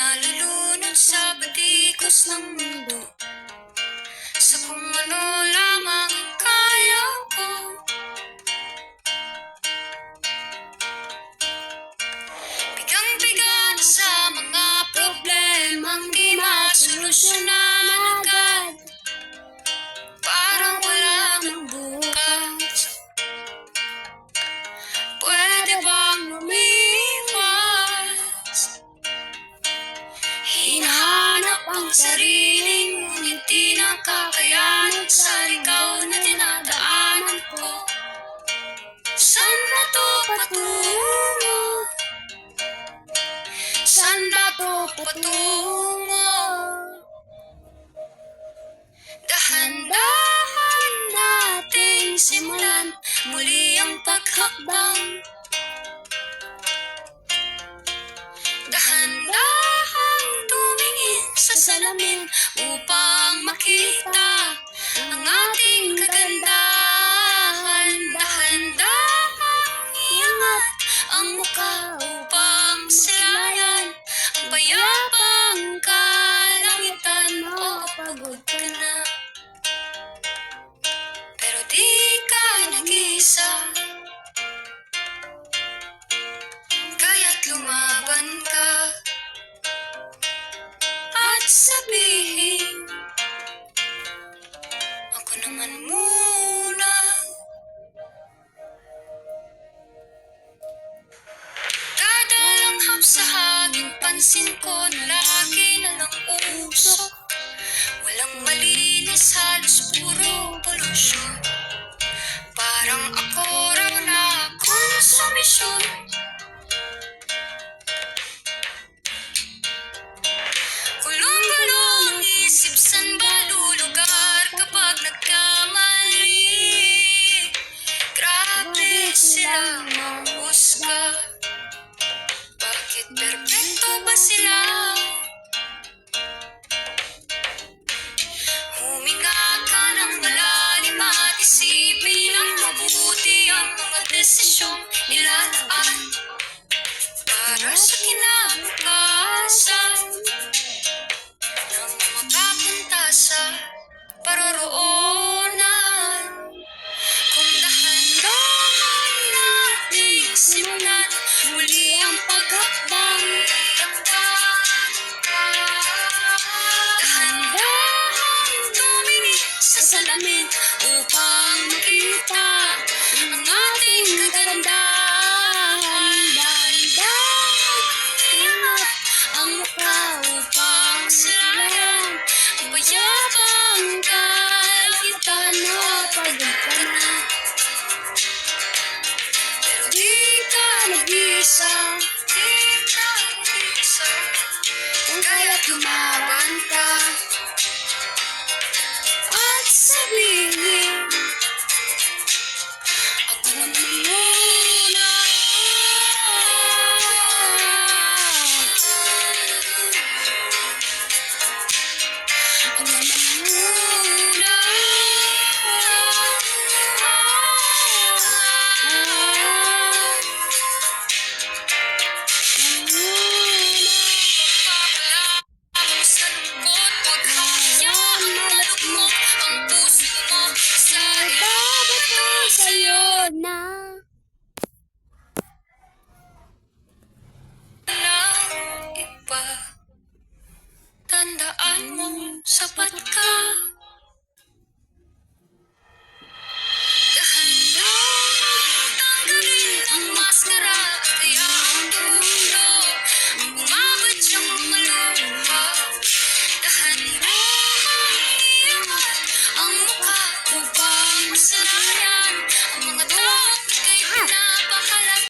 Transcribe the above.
nalulunod sa batikos ng mundo, sa kung ano lamang ang kaya ko. Bigang-biga na sa mga problemang di masolusyonan agad, parang wala nang bukas. Pwede bang lumipas? Hinahanap ang sarili, ngunit di nakakayanan sa ligaw na dinadaanan ko. Saan ba to patungo? Saan ba to patungo? Dahan-dahan nating simulan muli ang paghakbang. Dahan-dahan tumingin sa salamin upang makita ang ating kagandahan. Dahan-dahan iangat ang mukha upang silayan ang payapang kalangitan. Pagod ka na, pero di ka nag-isa, kaya't lumaban ka at sabihin, ako naman muna. Dadalanghap sa hangin, pansin ko na lagi na lang usok. Walang malinis, halos puro polusyon. Parang ako raw na akong sa misyon. Gulong-gulong ang isip, san ba lulugar kapag nagkamali? Grabe silang mahusga. Bakit perfecto ba sila? Huminga ka ng malalim at isipin ang mabuti ang mga desisyong nilalaan para sa kinabukasan nang makapunta sa paroroonan. Kung dahan-dahan nating simulan muli ang paghakbang. Dahan-dahan tumingin sa salamin upang makita ang ating kagandahan. Dahan-dahan iangat ang mukha upang silayan ang payapang kalangitan. Pagod ka na, pero di ka nag-isa, kaya't lumaban ka at sabihin, ako naman muna. Ako naman muna. Papalabang sa lungkot, huwag hayaang malagmok ang puso mo sa ibabato sa'yo na walang iba. Tandaan mo, sapat ka.